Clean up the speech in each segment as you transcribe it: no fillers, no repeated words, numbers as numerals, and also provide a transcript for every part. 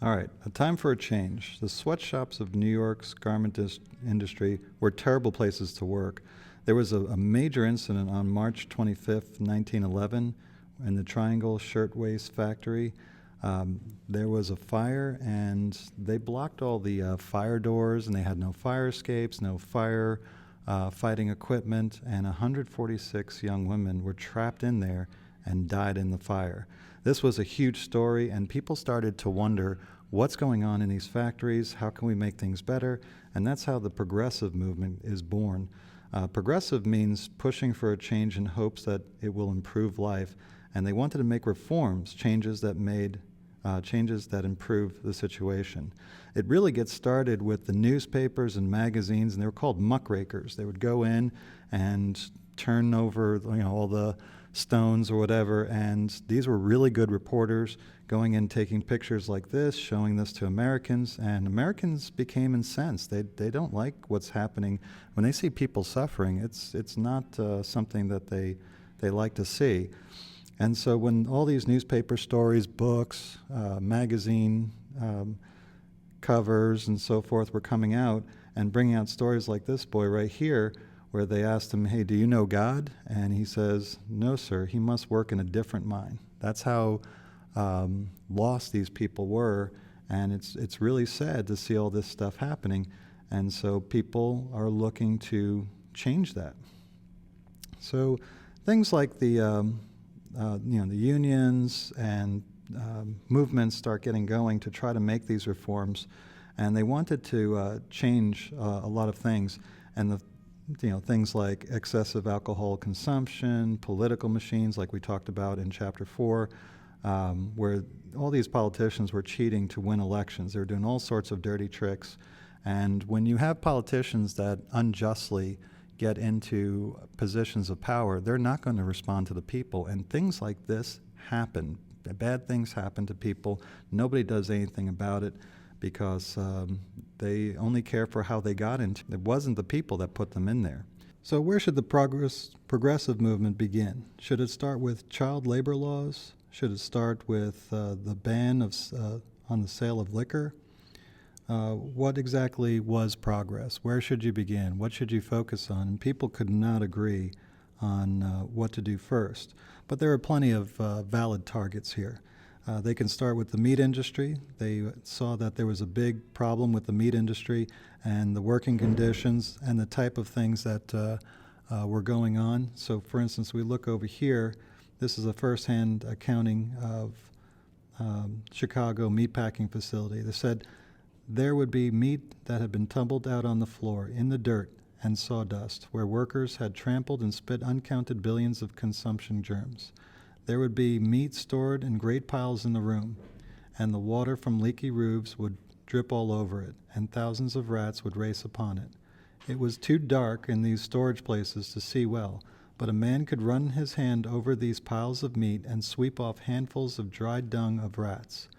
All right, a time for a change. The sweatshops of New York's industry were terrible places to work. There was a major incident on March 25th, 1911, in the Triangle Shirtwaist Factory. There was a fire, and they blocked all the fire doors, and they had no fire escapes, no fire fighting equipment, and 146 young women were trapped in there and died in the fire. This was a huge story, and people started to wonder what's going on in these factories, how can we make things better, and that's how the progressive movement is born. Progressive means pushing for a change in hopes that it will improve life, and they wanted to make reforms, changes that improve the situation. It really gets started with the newspapers and magazines, and they were called muckrakers. They would go in and turn over, all the stones or whatever, and these were really good reporters going in, taking pictures like this, showing this to Americans, and Americans became incensed. They don't like what's happening. When they see people suffering, it's not something that they like to see. And so when all these newspaper stories, books, magazine covers and so forth were coming out and bringing out stories like this boy right here, where they asked him, hey, do you know God? And he says, no, sir, he must work in a different mine. That's how lost these people were, and it's really sad to see all this stuff happening. And so people are looking to change that. So things like the unions and movements start getting going to try to make these reforms, and they wanted to change a lot of things. And things like excessive alcohol consumption, political machines, like we talked about in Chapter 4, where all these politicians were cheating to win elections. They were doing all sorts of dirty tricks. And when you have politicians that unjustly get into positions of power, they're not going to respond to the people. And things like this happen. Bad things happen to people. Nobody does anything about it, because they only care for how they got into it. It wasn't the people that put them in there. So where should the progressive movement begin? Should it start with child labor laws? Should it start with the ban on the sale of liquor? What exactly was progress? Where should you begin? What should you focus on? And people could not agree on what to do first. But there are plenty of valid targets here. They can start with the meat industry. They saw that there was a big problem with the meat industry and the working conditions and the type of things that were going on. So, for instance, we look over here. This is a first-hand accounting of Chicago meatpacking facility. They said there would be meat that had been tumbled out on the floor in the dirt and sawdust, where workers had trampled and spit uncounted billions of consumption germs. There would be meat stored in great piles in the room, and the water from leaky roofs would drip all over it, and thousands of rats would race upon it. It was too dark in these storage places to see well, but a man could run his hand over these piles of meat and sweep off handfuls of dried dung of rats.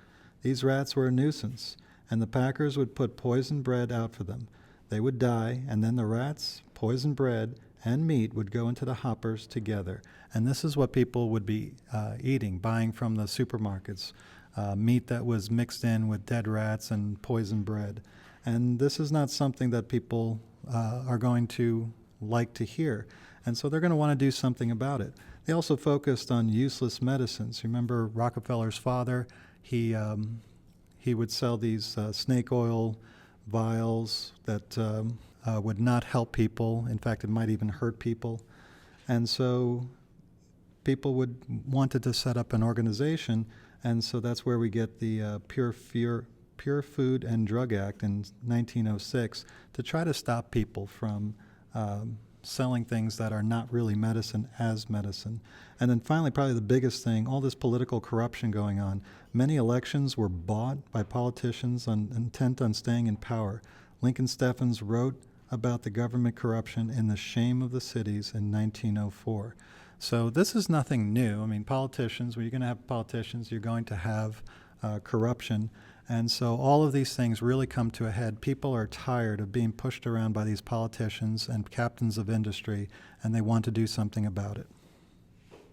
These rats were a nuisance, and the packers would put poisoned bread out for them. They would die, and then the rats, poisoned bread, and meat would go into the hoppers together. And this is what people would be eating, buying from the supermarkets, meat that was mixed in with dead rats and poisoned bread. And this is not something that people are going to like to hear. And so they're going to want to do something about it. They also focused on useless medicines. Remember Rockefeller's father? He would sell these snake oil vials that would not help people. In fact, it might even hurt people. And so people wanted to set up an organization, and so that's where we get the Pure Food and Drug Act in 1906 to try to stop people from selling things that are not really medicine as medicine. And then finally, probably the biggest thing, all this political corruption going on. Many elections were bought by politicians intent on staying in power. Lincoln Steffens wrote about the government corruption in The Shame of the Cities in 1904. So this is nothing new. I mean, politicians, when you're going to have politicians, you're going to have corruption. And so all of these things really come to a head. People are tired of being pushed around by these politicians and captains of industry, and they want to do something about it.